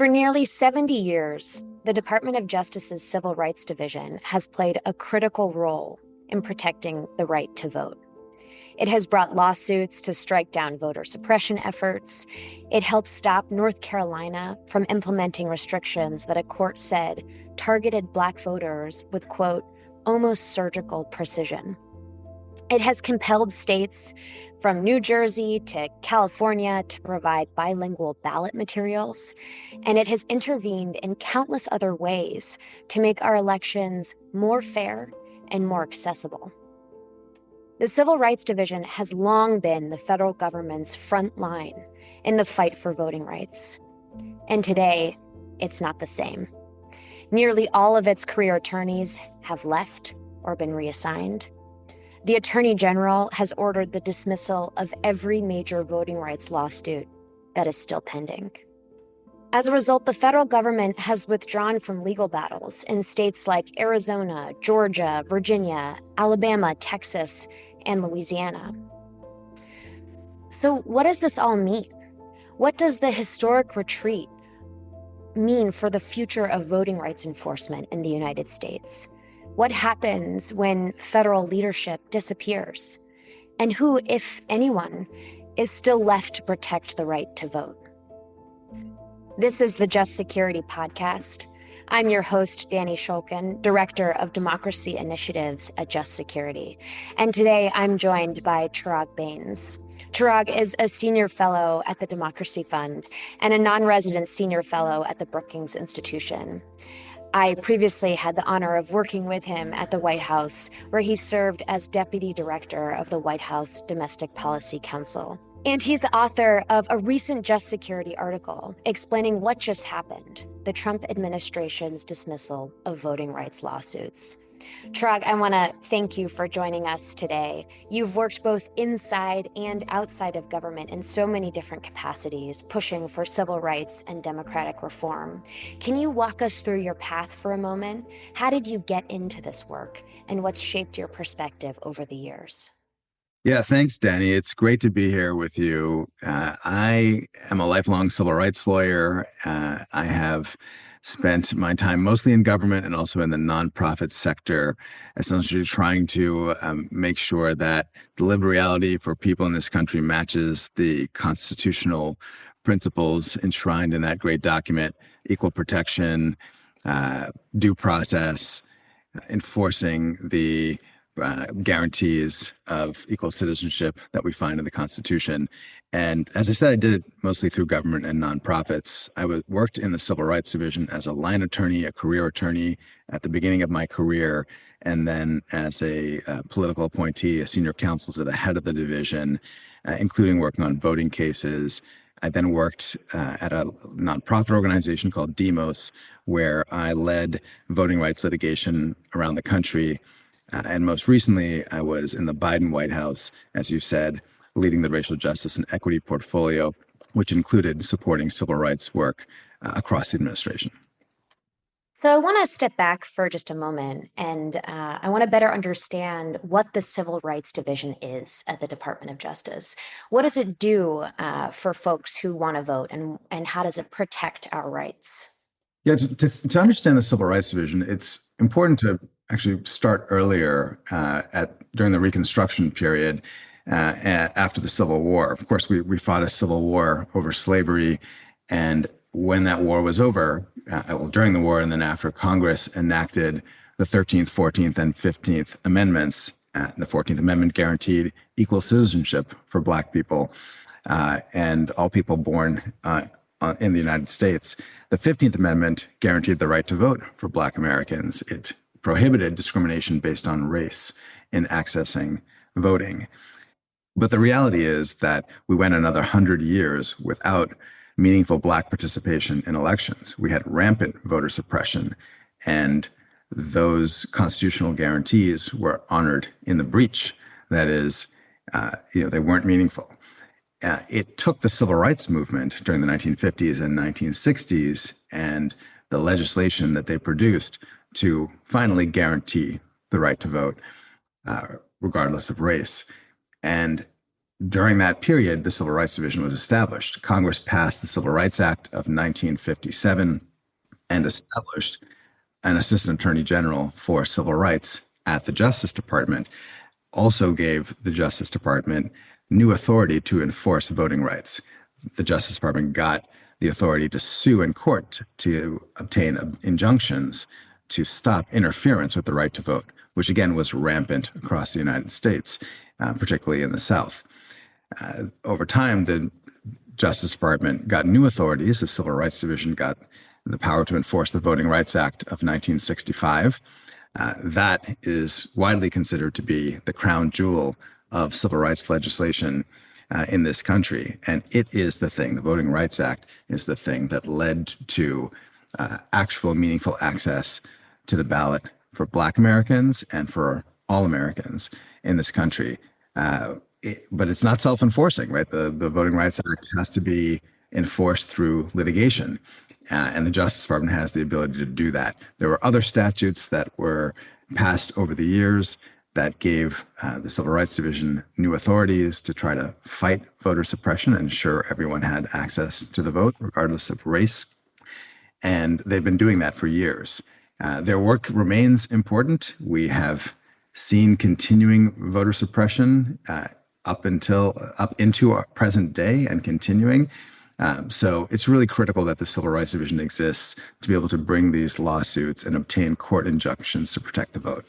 For nearly 70 years, the Department of Justice's Civil Rights Division has played a critical role in protecting the right to vote. It has brought lawsuits to strike down voter suppression efforts. It helped stop North Carolina from implementing restrictions that a court said targeted Black voters with, quote, almost surgical precision. It has compelled states from New Jersey to California to provide bilingual ballot materials, and it has intervened in countless other ways to make our elections more fair and more accessible. The Civil Rights Division has long been the federal government's front line in the fight for voting rights. And today, it's not the same. Nearly all of its career attorneys have left or been reassigned. The Attorney General has ordered the dismissal of every major voting rights lawsuit that is still pending. As a result, the federal government has withdrawn from legal battles in states like Arizona, Georgia, Virginia, Alabama, Texas, and Louisiana. So what does this all mean? What does the historic retreat mean for the future of voting rights enforcement in the United States? What happens when federal leadership disappears? And who, if anyone, is still left to protect the right to vote? This is the Just Security Podcast. I'm your host, Dani Schulkin, Director of Democracy Initiatives at Just Security. And today I'm joined by Chiraag Bains. Chiraag is a senior fellow at the Democracy Fund and a non-resident senior fellow at the Brookings Institution. I previously had the honor of working with him at the White House, where he served as Deputy Director of the White House Domestic Policy Council. And he's the author of a recent Just Security article explaining what just happened, the Trump administration's dismissal of voting rights lawsuits. Chiraag, I want to thank you for joining us today. You've worked both inside and outside of government in so many different capacities, pushing for civil rights and democratic reform. Can you walk us through your path for a moment? How did you get into this work, and what's shaped your perspective over the years? Yeah, thanks, Dani. It's great to be here with you. I am a lifelong civil rights lawyer. I have spent my time mostly in government and also in the nonprofit sector, essentially trying to make sure that the lived reality for people in this country matches the constitutional principles enshrined in that great document: equal protection, due process, enforcing the guarantees of equal citizenship that we find in the Constitution. And as I said, I did it mostly through government and nonprofits. I worked in the Civil Rights Division as a line attorney, a career attorney at the beginning of my career, and then as a political appointee, a senior counsel to the head of the division, including working on voting cases. I then worked at a nonprofit organization called Demos, where I led voting rights litigation around the country. And most recently, I was in the Biden White House, as you said, leading the racial justice and equity portfolio, which included supporting civil rights work across the administration. So I want to step back for just a moment, and I want to better understand what the Civil Rights Division is at the Department of Justice. What does it do for folks who want to vote, and how does it protect our rights? Yeah, to understand the Civil Rights Division, it's important to actually start earlier during the Reconstruction period after the Civil War. Of course, we fought a civil war over slavery, and when that war was over, during the war and then after, Congress enacted the 13th, 14th, and 15th Amendments. The 14th Amendment guaranteed equal citizenship for Black people and all people born in the United States. The 15th Amendment guaranteed the right to vote for Black Americans. It prohibited discrimination based on race in accessing voting. But the reality is that we went another 100 years without meaningful Black participation in elections. We had rampant voter suppression, and those constitutional guarantees were honored in the breach. That is, they weren't meaningful. It took the civil rights movement during the 1950s and 1960s and the legislation that they produced to finally guarantee the right to vote, regardless of race. And During that period, the Civil Rights Division was established. Congress passed the Civil Rights Act of 1957 and established an assistant attorney general for civil rights at the Justice Department, also gave the Justice Department new authority to enforce voting rights. The Justice Department got the authority to sue in court to obtain injunctions to stop interference with the right to vote, which again was rampant across the United States, particularly in the South. Over time, the Justice Department got new authorities. The Civil Rights Division got the power to enforce the Voting Rights Act of 1965. That is widely considered to be the crown jewel of civil rights legislation in this country. And it is the thing, the Voting Rights Act is the thing that led to actual meaningful access to the ballot for Black Americans and for all Americans in this country. But it's not self-enforcing, right? The Voting Rights Act has to be enforced through litigation. And the Justice Department has the ability to do that. There were other statutes that were passed over the years that gave the Civil Rights Division new authorities to try to fight voter suppression and ensure everyone had access to the vote, regardless of race. And they've been doing that for years. Their work remains important. We have seen continuing voter suppression up into our present day and continuing. So it's really critical that the Civil Rights Division exists to be able to bring these lawsuits and obtain court injunctions to protect the vote.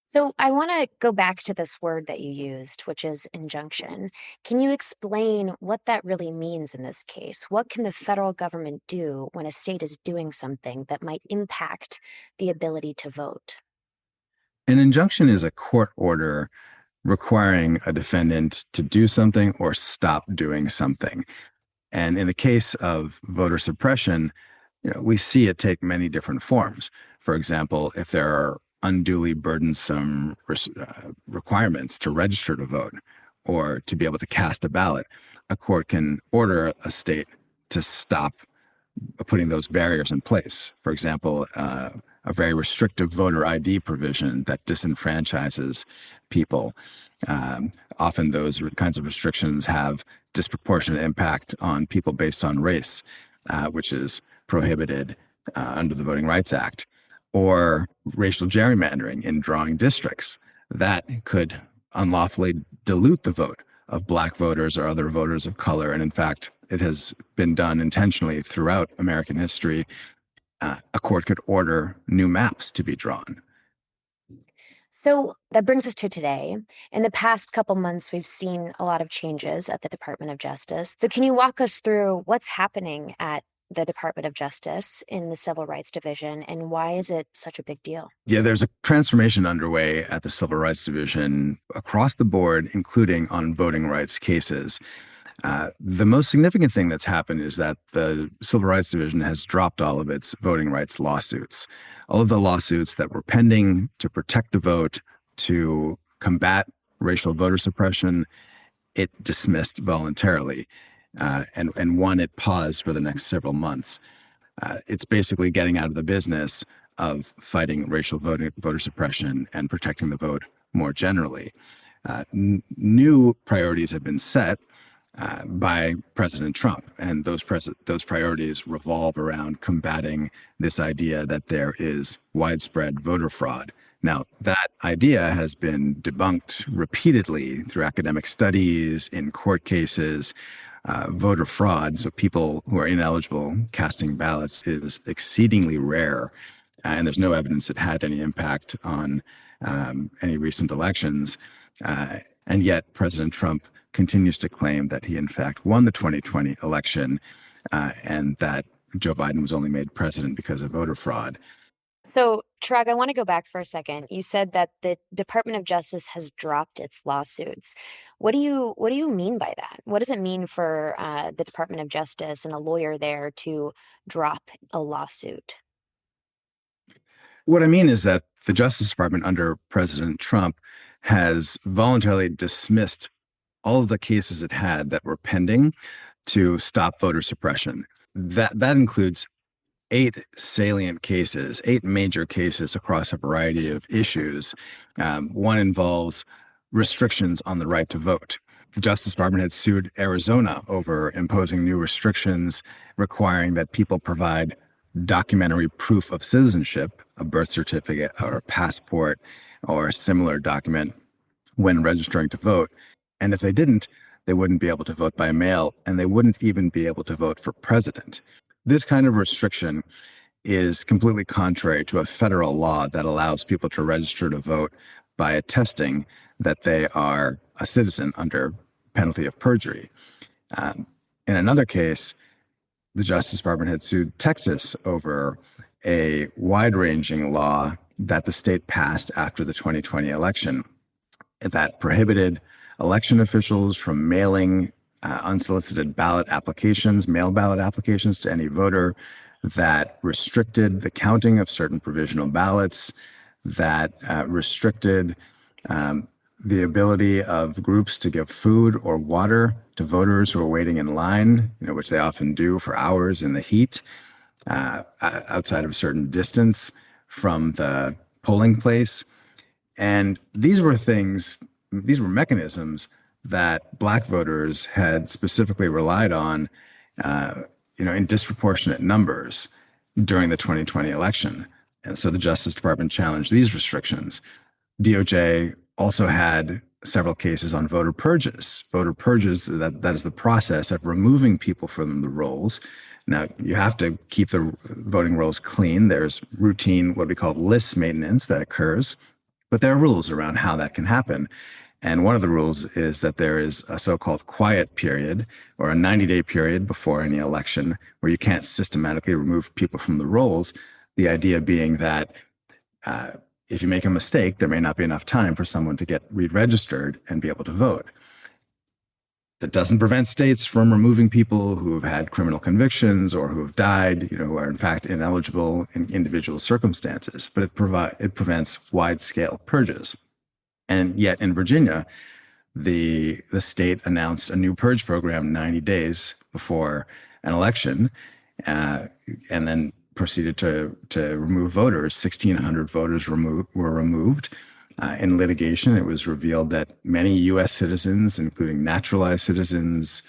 So I want to go back to this word that you used, which is injunction. Can you explain what that really means in this case? What can the federal government do when a state is doing something that might impact the ability to vote? An injunction is a court order requiring a defendant to do something or stop doing something. And in the case of voter suppression, we see it take many different forms. For example, if there are unduly burdensome requirements to register to vote or to be able to cast a ballot, a court can order a state to stop putting those barriers in place. For example, a very restrictive voter ID provision that disenfranchises people. Often those kinds of restrictions have disproportionate impact on people based on race, which is prohibited under the Voting Rights Act, or racial gerrymandering in drawing districts that could unlawfully dilute the vote of Black voters or other voters of color. And in fact, it has been done intentionally throughout American history. A court could order new maps to be drawn. So that brings us to today. In the past couple months, we've seen a lot of changes at the Department of Justice. So can you walk us through what's happening at the Department of Justice in the Civil Rights Division, and why is it such a big deal? Yeah, there's a transformation underway at the Civil Rights Division across the board, including on voting rights cases. The most significant thing that's happened is that the Civil Rights Division has dropped all of its voting rights lawsuits. All of the lawsuits that were pending to protect the vote, to combat racial voter suppression, it dismissed voluntarily. And one it paused for the next several months. It's basically getting out of the business of fighting racial voter suppression and protecting the vote more generally. New priorities have been set by President Trump, and those priorities revolve around combating this idea that there is widespread voter fraud. Now, that idea has been debunked repeatedly through academic studies, in court cases. Voter fraud, so people who are ineligible casting ballots, is exceedingly rare, and there's no evidence it had any impact on any recent elections. And yet President Trump continues to claim that he in fact won the 2020 election and that Joe Biden was only made president because of voter fraud. So, Chiraag, I want to go back for a second. You said that the Department of Justice has dropped its lawsuits. What do you mean by that? What does it mean for the Department of Justice and a lawyer there to drop a lawsuit? What I mean is that the Justice Department under President Trump has voluntarily dismissed all of the cases it had that were pending to stop voter suppression. That includes 8 salient cases, 8 major cases across a variety of issues. One involves restrictions on the right to vote. The Justice Department had sued Arizona over imposing new restrictions requiring that people provide documentary proof of citizenship, a birth certificate or a passport or a similar document when registering to vote. And if they didn't, they wouldn't be able to vote by mail, and they wouldn't even be able to vote for president. This kind of restriction is completely contrary to a federal law that allows people to register to vote by attesting that they are a citizen under penalty of perjury. In another case, the Justice Department had sued Texas over a wide-ranging law that the state passed after the 2020 election that prohibited election officials from mailing unsolicited ballot applications, mail ballot applications to any voter, that restricted the counting of certain provisional ballots, that restricted the ability of groups to give food or water to voters who are waiting in line, which they often do for hours in the heat, outside of a certain distance from the polling place. And these were mechanisms that Black voters had specifically relied on, in disproportionate numbers during the 2020 election. And so the Justice Department challenged these restrictions. DOJ also had several cases on voter purges. Voter purges, that is the process of removing people from the rolls. Now, you have to keep the voting rolls clean. There's routine, what we call list maintenance that occurs, but there are rules around how that can happen. And one of the rules is that there is a so-called quiet period or a 90-day period before any election where you can't systematically remove people from the rolls. The idea being that if you make a mistake, there may not be enough time for someone to get re-registered and be able to vote. That doesn't prevent states from removing people who have had criminal convictions or who have died, who are in fact ineligible in individual circumstances, but it prevents wide-scale purges. And yet in Virginia, the state announced a new purge program 90 days before an election, and then proceeded to remove voters. 1,600 voters were removed. In litigation, it was revealed that many U.S. citizens, including naturalized citizens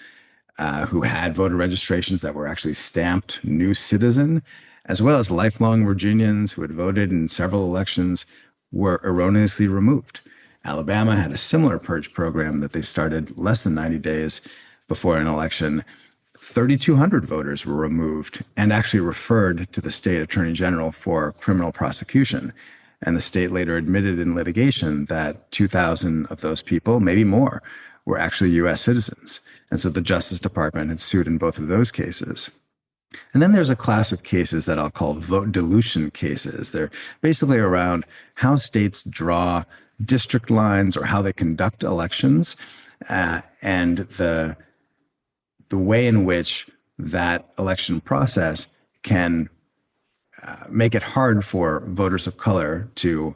who had voter registrations that were actually stamped new citizen, as well as lifelong Virginians who had voted in several elections, were erroneously removed. Alabama had a similar purge program that they started less than 90 days before an election. 3,200 voters were removed and actually referred to the state attorney general for criminal prosecution. And the state later admitted in litigation that 2,000 of those people, maybe more, were actually U.S. citizens. And so the Justice Department had sued in both of those cases. And then there's a class of cases that I'll call vote dilution cases. They're basically around how states draw district lines or how they conduct elections, and the way in which that election process can make it hard for voters of color to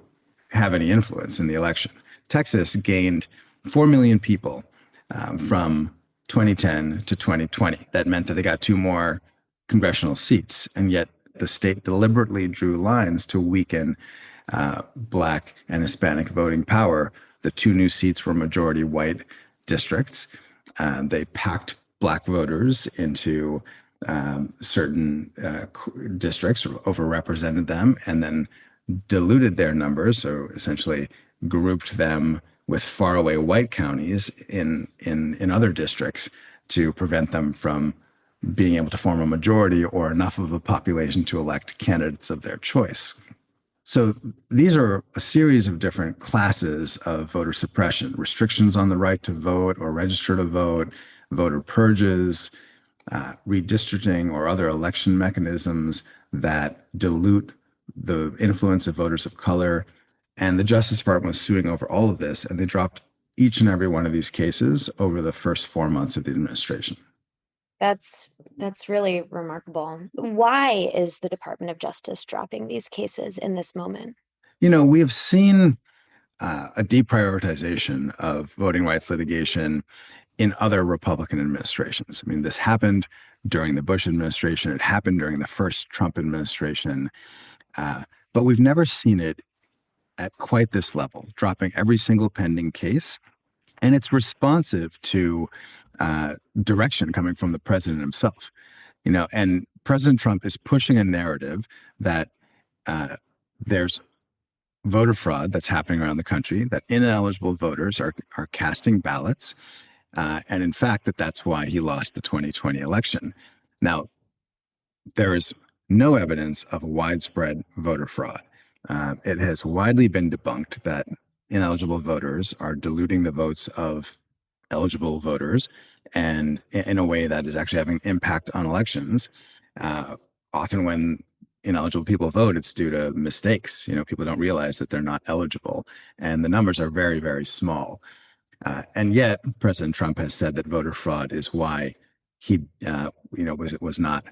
have any influence in the election. Texas gained 4 million people from 2010 to 2020. That meant that they got 2 more congressional seats, and yet the state deliberately drew lines to weaken Black and Hispanic voting power. The 2 new seats were majority white districts. They packed Black voters into certain districts, or overrepresented them, and then diluted their numbers, so essentially grouped them with faraway white counties in other districts to prevent them from being able to form a majority or enough of a population to elect candidates of their choice. So these are a series of different classes of voter suppression: restrictions on the right to vote or register to vote, voter purges, redistricting or other election mechanisms that dilute the influence of voters of color. And the Justice Department was suing over all of this, and they dropped each and every one of these cases over the first 4 months of the administration. That's really remarkable. Why is the Department of Justice dropping these cases in this moment? We have seen a deprioritization of voting rights litigation in other Republican administrations. I mean, this happened during the Bush administration. It happened during the first Trump administration. But we've never seen it at quite this level, dropping every single pending case. And it's responsive to direction coming from the president himself. And President Trump is pushing a narrative that there's voter fraud that's happening around the country, that ineligible voters are casting ballots. And in fact, that's why he lost the 2020 election. Now, there is no evidence of widespread voter fraud. It has widely been debunked that ineligible voters are diluting the votes of eligible voters, and in a way that is actually having impact on elections. Often when ineligible people vote, it's due to mistakes. People don't realize that they're not eligible, and the numbers are very, very small. And yet, President Trump has said that voter fraud is why he, was not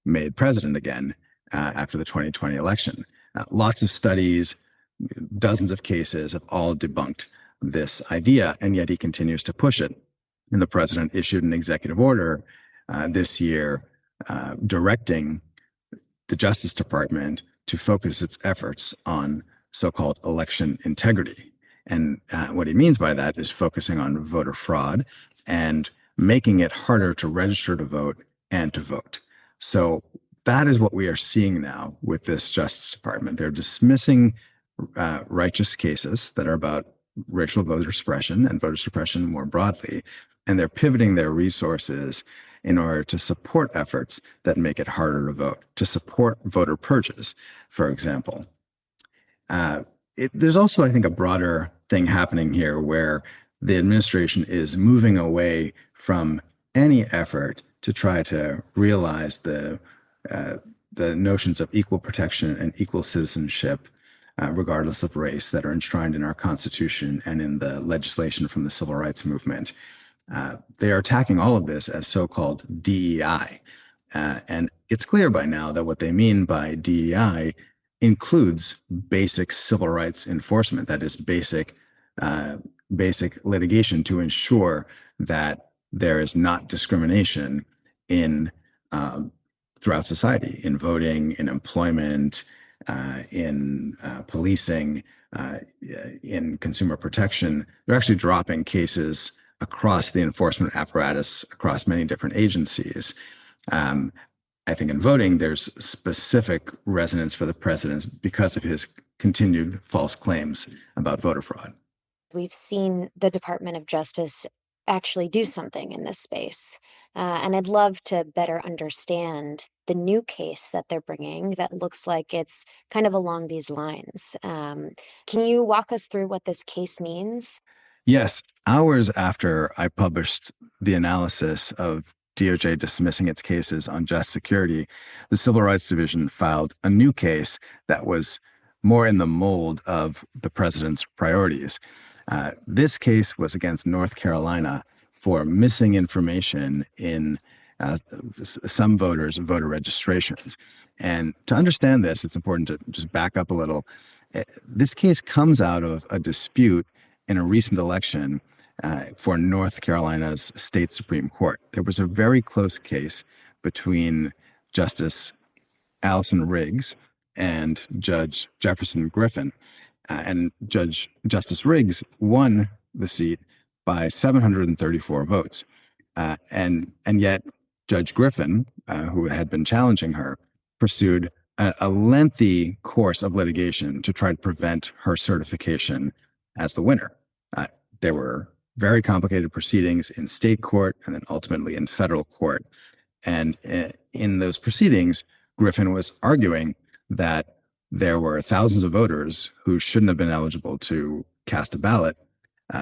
made president again after the 2020 election. Lots of studies, dozens of cases have all debunked this idea, and yet he continues to push it. And the president issued an executive order this year directing the Justice Department to focus its efforts on so-called election integrity. And what he means by that is focusing on voter fraud and making it harder to register to vote and to vote. So that is what we are seeing now with this Justice Department. They're dismissing righteous cases that are about racial voter suppression and voter suppression more broadly, and they're pivoting their resources in order to support efforts that make it harder to vote, to support voter purges, for example. There's also, I think, a broader thing happening here where the administration is moving away from any effort to try to realize the notions of equal protection and equal citizenship, regardless of race, that are enshrined in our Constitution and in the legislation from the Civil Rights Movement. They are attacking all of this as so-called DEI. And it's clear by now that what they mean by DEI includes basic civil rights enforcement, that is basic litigation to ensure that there is not discrimination in throughout society, in voting, in employment, in policing, in consumer protection. They're actually dropping cases across the enforcement apparatus, across many different agencies. I think in voting, there's specific resonance for the president because of his continued false claims about voter fraud. We've seen the Department of Justice actually do something in this space. And I'd love to better understand the new case that they're bringing that looks like it's kind of along these lines. Can you walk us through what this case means? Yes. Hours after I published the analysis of DOJ dismissing its cases on just security, the Civil Rights Division filed a new case that was more in the mold of the president's priorities. This case was against North Carolina for missing information in some voters' voter registrations. And to understand this, it's important to just back up a little. This case comes out of a dispute in a recent election for North Carolina's state Supreme Court. There was a very close case between Justice Allison Riggs and Judge Jefferson Griffin. And Justice Riggs won the seat by 734 votes. And yet Judge Griffin, who had been challenging her, pursued a lengthy course of litigation to try to prevent her certification as the winner. There were very complicated proceedings in state court and then ultimately in federal court. And in those proceedings, Griffin was arguing that there were thousands of voters who shouldn't have been eligible to cast a ballot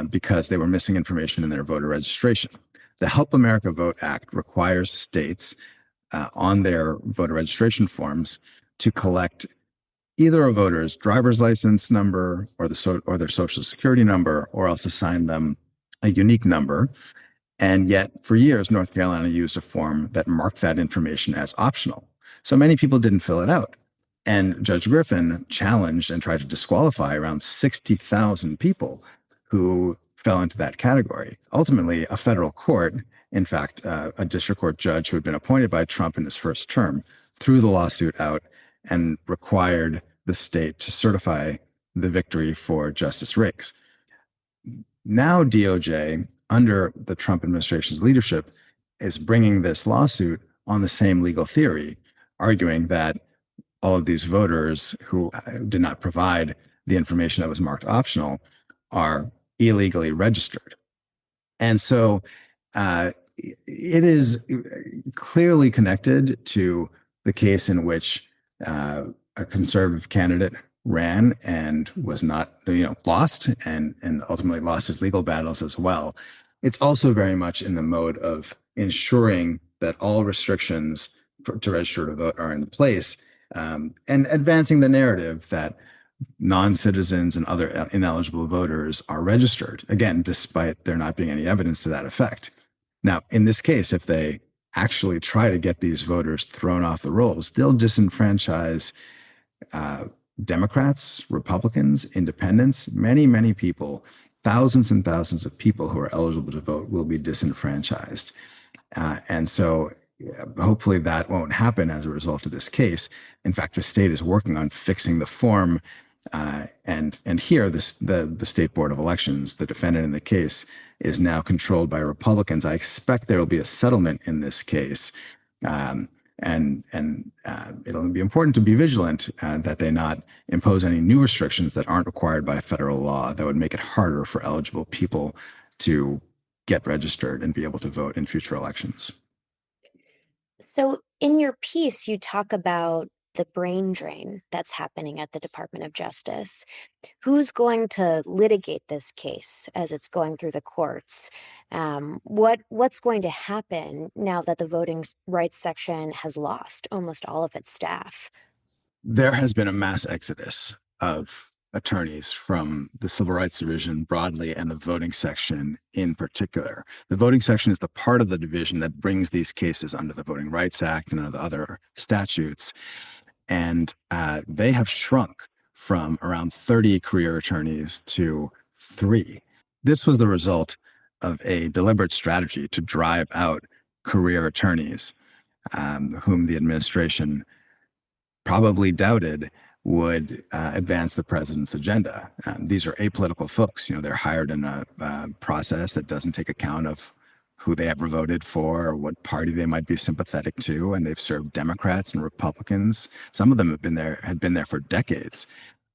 because they were missing information in their voter registration. The Help America Vote Act requires states on their voter registration forms to collect either a voter's driver's license number or their social security number, or else assign them a unique number. And yet, for years, North Carolina used a form that marked that information as optional. So many people didn't fill it out. And Judge Griffin challenged and tried to disqualify around 60,000 people who fell into that category. Ultimately, a federal court, in fact, a district court judge who had been appointed by Trump in his first term, threw the lawsuit out and required the state to certify the victory for Justice Riggs. Now DOJ, under the Trump administration's leadership, is bringing this lawsuit on the same legal theory, arguing that all of these voters who did not provide the information that was marked optional are illegally registered. And so it is clearly connected to the case in which a conservative candidate ran and was not, lost and ultimately lost his legal battles as well. It's also very much in the mode of ensuring that all restrictions to register to vote are in place, and advancing the narrative that non-citizens and other ineligible voters are registered, again, despite there not being any evidence to that effect. Now, in this case, if they actually try to get these voters thrown off the rolls, they'll disenfranchise Democrats, Republicans, independents, many people. Thousands and thousands of people who are eligible to vote will be disenfranchised. And so hopefully that won't happen as a result of this case. In fact, the state is working on fixing the form. And here, the State Board of Elections, the defendant in the case, is now controlled by Republicans. I expect there will be a settlement in this case. And it'll be important to be vigilant that they not impose any new restrictions that aren't required by federal law that would make it harder for eligible people to get registered and be able to vote in future elections. So in your piece, you talk about the brain drain that's happening at the Department of Justice. Who's going to litigate this case as it's going through the courts? What's going to happen now that the voting rights section has lost almost all of its staff? There has been a mass exodus of attorneys from the Civil Rights Division broadly and the voting section in particular. The voting section is the part of the division that brings these cases under the Voting Rights Act and under the other statutes. And they have shrunk from around 30 career attorneys to 3. This was the result of a deliberate strategy to drive out career attorneys, whom the administration probably doubted would advance the president's agenda. These are apolitical folks. They're hired in a process that doesn't take account of who they ever voted for or what party they might be sympathetic to, and they've served Democrats and Republicans. Some of them had been there for decades,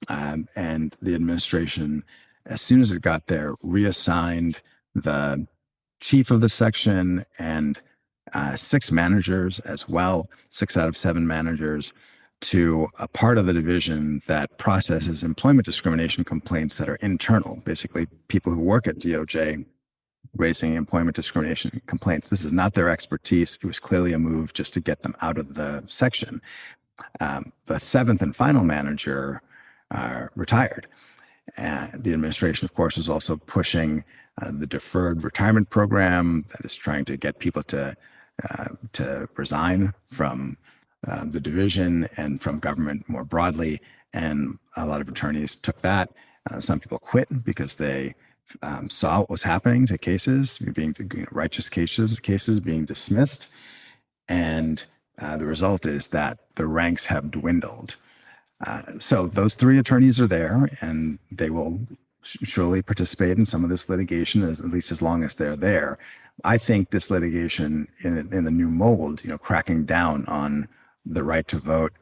and the administration, as soon as it got there, reassigned the chief of the section and 6 managers as well, 6 out of 7 managers, to a part of the division that processes employment discrimination complaints that are internal, basically people who work at DOJ raising employment discrimination complaints. This is not their expertise. It was clearly a move just to get them out of the section. The 7th and final manager retired. The administration, of course, is also pushing the deferred retirement program that is trying to get people to resign from the division and from government more broadly. And a lot of attorneys took that. Some people quit because they saw what was happening to cases being righteous cases being dismissed. And the result is that the ranks have dwindled. So those 3 attorneys are there, and they will surely participate in some of this litigation, at least as long as they're there. I think this litigation in the new mold, cracking down on the right to vote,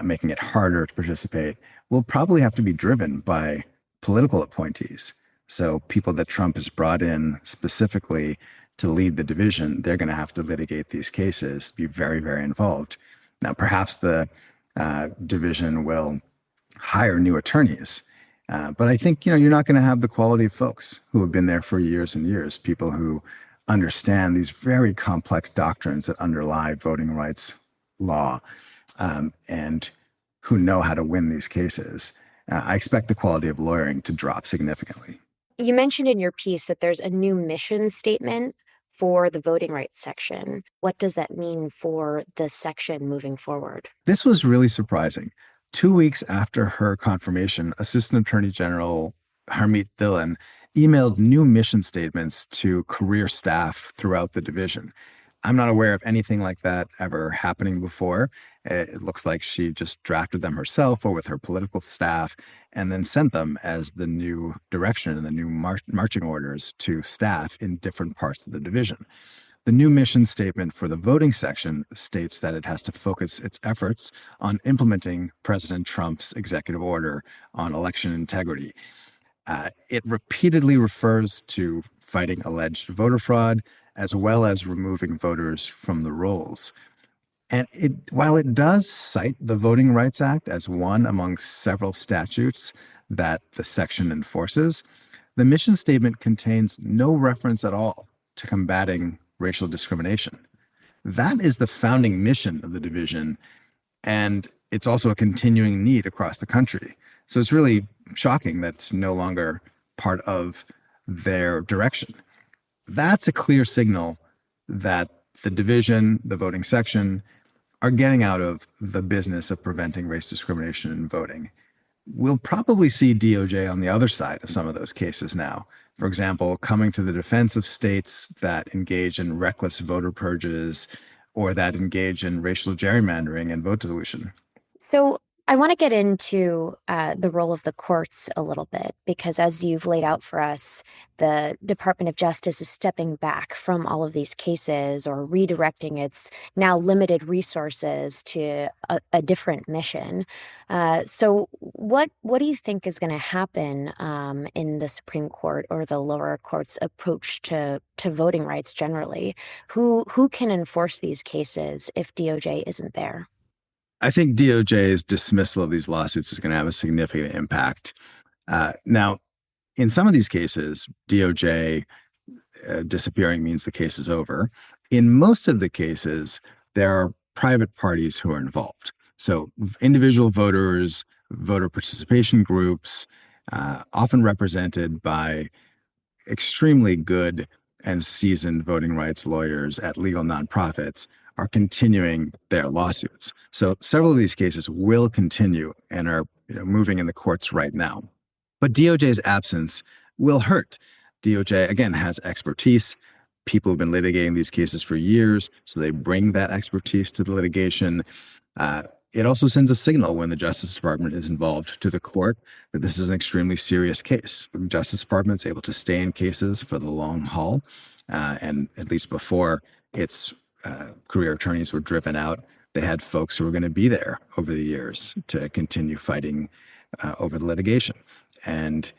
making it harder to participate, will probably have to be driven by political appointees. So people that Trump has brought in specifically to lead the division, they're going to have to litigate these cases, be very, very involved. Now, perhaps the division will hire new attorneys. But I think, you're not going to have the quality of folks who have been there for years and years, people who understand these very complex doctrines that underlie voting rights law, and who know how to win these cases. I expect the quality of lawyering to drop significantly. You mentioned in your piece that there's a new mission statement for the voting rights section. What does that mean for the section moving forward? This was really surprising. 2 weeks after her confirmation, Assistant Attorney General Harmeet Dhillon emailed new mission statements to career staff throughout the division. I'm not aware of anything like that ever happening before. It looks like she just drafted them herself or with her political staff and then sent them as the new direction and the new marching orders to staff in different parts of the division. The new mission statement for the voting section states that it has to focus its efforts on implementing President Trump's executive order on election integrity. It repeatedly refers to fighting alleged voter fraud as well as removing voters from the rolls. And while it does cite the Voting Rights Act as one among several statutes that the section enforces, the mission statement contains no reference at all to combating racial discrimination. That is the founding mission of the division, and it's also a continuing need across the country. So it's really shocking that it's no longer part of their direction. That's a clear signal that the division, the voting section, are getting out of the business of preventing race discrimination in voting. We'll probably see DOJ on the other side of some of those cases now. For example, coming to the defense of states that engage in reckless voter purges or that engage in racial gerrymandering and vote dilution. So I want to get into the role of the courts a little bit, because as you've laid out for us, the Department of Justice is stepping back from all of these cases or redirecting its now limited resources to a different mission. So what do you think is going to happen in the Supreme Court or the lower court's approach to voting rights generally? Who can enforce these cases if DOJ isn't there? I think DOJ's dismissal of these lawsuits is going to have a significant impact. Now, in some of these cases, DOJ disappearing means the case is over. In most of the cases, there are private parties who are involved. So individual voters, voter participation groups, often represented by extremely good and seasoned voting rights lawyers at legal nonprofits, are continuing their lawsuits. So several of these cases will continue and are moving in the courts right now. But DOJ's absence will hurt. DOJ, again, has expertise. People have been litigating these cases for years, so they bring that expertise to the litigation. It also sends a signal when the Justice Department is involved to the court that this is an extremely serious case. The Justice Department is able to stay in cases for the long haul, and at least before its career attorneys were driven out, they had folks who were going to be there over the years to continue fighting over the litigation. And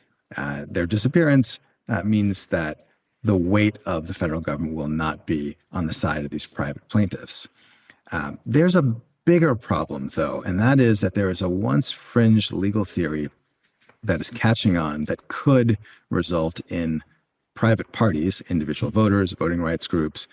their disappearance means that the weight of the federal government will not be on the side of these private plaintiffs. There's a bigger problem, though, and that is that there is a once fringe legal theory that is catching on that could result in private parties, individual voters, voting rights groups,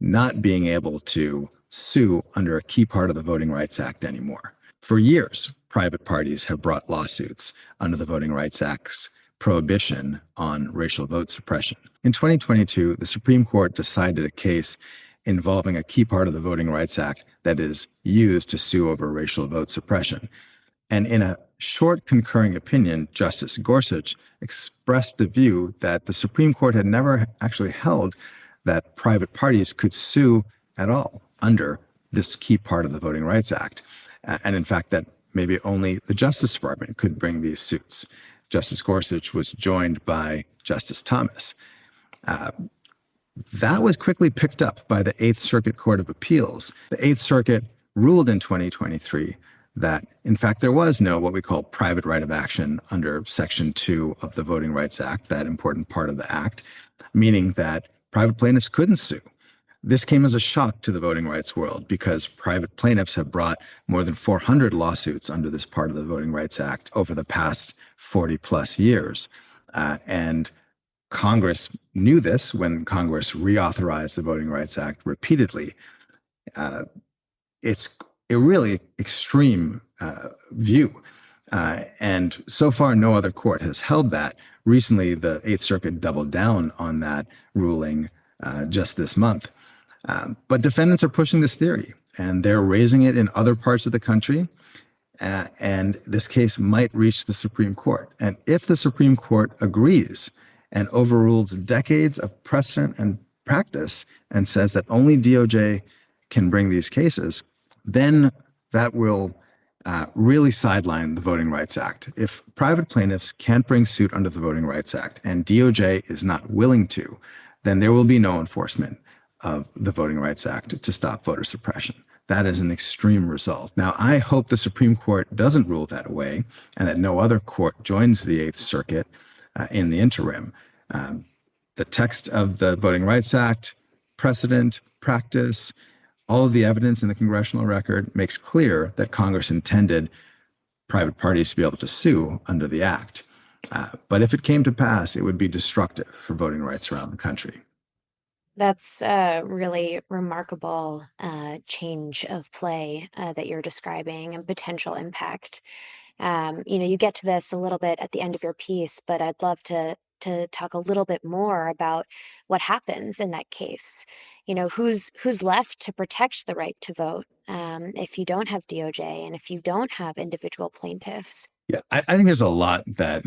not being able to sue under a key part of the Voting Rights Act anymore. For years, private parties have brought lawsuits under the Voting Rights Act's prohibition on racial vote suppression. In 2022, the Supreme Court decided a case involving a key part of the Voting Rights Act that is used to sue over racial vote suppression. And in a short concurring opinion, Justice Gorsuch expressed the view that the Supreme Court had never actually held that private parties could sue at all under this key part of the Voting Rights Act. And in fact, that maybe only the Justice Department could bring these suits. Justice Gorsuch was joined by Justice Thomas. That was quickly picked up by the Eighth Circuit Court of Appeals. The Eighth Circuit ruled in 2023 that, in fact, there was no what we call private right of action under Section 2 of the Voting Rights Act, that important part of the act, meaning that private plaintiffs couldn't sue. This came as a shock to the voting rights world because private plaintiffs have brought more than 400 lawsuits under this part of the Voting Rights Act over the past 40 plus years. And Congress knew this when Congress reauthorized the Voting Rights Act repeatedly. It's a really extreme view. And so far, no other court has held that. Recently, the Eighth Circuit doubled down on that ruling just this month. But defendants are pushing this theory, and they're raising it in other parts of the country. And this case might reach the Supreme Court. And if the Supreme Court agrees and overrules decades of precedent and practice and says that only DOJ can bring these cases, then that will really sideline the Voting Rights Act. If private plaintiffs can't bring suit under the Voting Rights Act and DOJ is not willing to, then there will be no enforcement of the Voting Rights Act to stop voter suppression. That is an extreme result. Now, I hope the Supreme Court doesn't rule that way and that no other court joins the Eighth Circuit in the interim. The text of the Voting Rights Act, precedent, practice, all of the evidence in the congressional record makes clear that Congress intended private parties to be able to sue under the act. But if it came to pass, it would be destructive for voting rights around the country. That's a really remarkable change of play that you're describing and potential impact. You get to this a little bit at the end of your piece, but I'd love to talk a little bit more about what happens in that case. Who's left to protect the right to vote if you don't have DOJ and if you don't have individual plaintiffs? Yeah, I think there's a lot that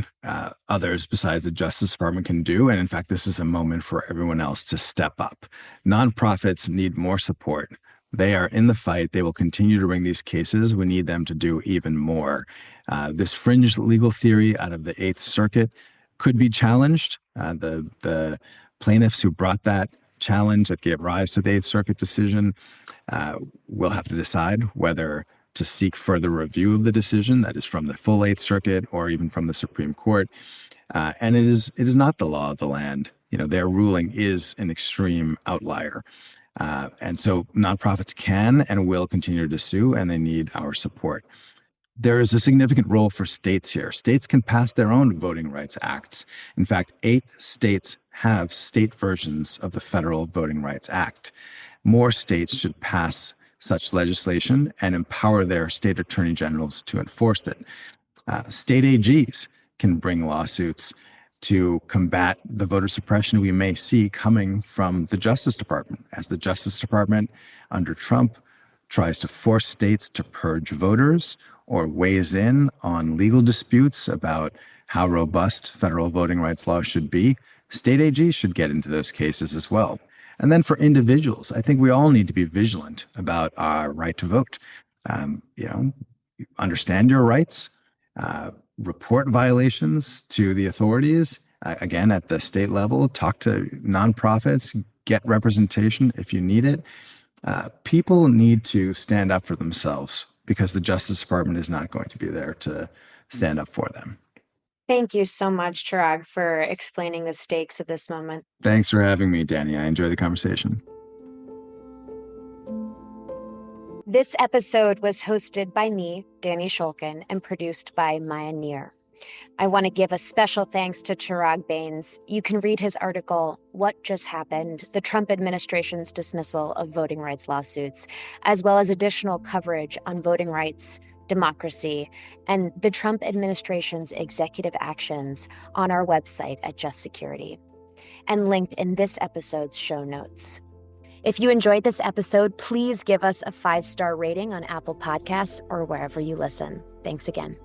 others besides the Justice Department can do. And in fact, this is a moment for everyone else to step up. Nonprofits need more support. They are in the fight. They will continue to bring these cases. We need them to do even more. This fringe legal theory out of the Eighth Circuit could be challenged. The plaintiffs who brought that challenge that gave rise to the Eighth Circuit decision will have to decide whether to seek further review of the decision, that is from the full Eighth Circuit or even from the Supreme Court. And it is not the law of the land. Their ruling is an extreme outlier. And so nonprofits can and will continue to sue, and they need our support. There is a significant role for states here. States can pass their own voting rights acts. In fact, 8 states have state versions of the Federal Voting Rights Act. More states should pass such legislation and empower their state attorney generals to enforce it. State AGs can bring lawsuits to combat the voter suppression we may see coming from the Justice Department, as the Justice Department under Trump tries to force states to purge voters or weighs in on legal disputes about how robust federal voting rights laws should be. State AGs should get into those cases as well. And then for individuals, I think we all need to be vigilant about our right to vote. Understand your rights, report violations to the authorities. Again, at the state level, talk to nonprofits, get representation if you need it. People need to stand up for themselves because the Justice Department is not going to be there to stand up for them. Thank you so much, Chiraag, for explaining the stakes of this moment. Thanks for having me, Dani. I enjoyed the conversation. This episode was hosted by me, Dani Schulkin, and produced by Maya Neer. I want to give a special thanks to Chiraag Bains. You can read his article, What Just Happened? The Trump Administration's Dismissal of Voting Rights Lawsuits, as well as additional coverage on voting rights, democracy, and the Trump administration's executive actions on our website at Just Security, and linked in this episode's show notes. If you enjoyed this episode, please give us a 5-star rating on Apple Podcasts or wherever you listen. Thanks again.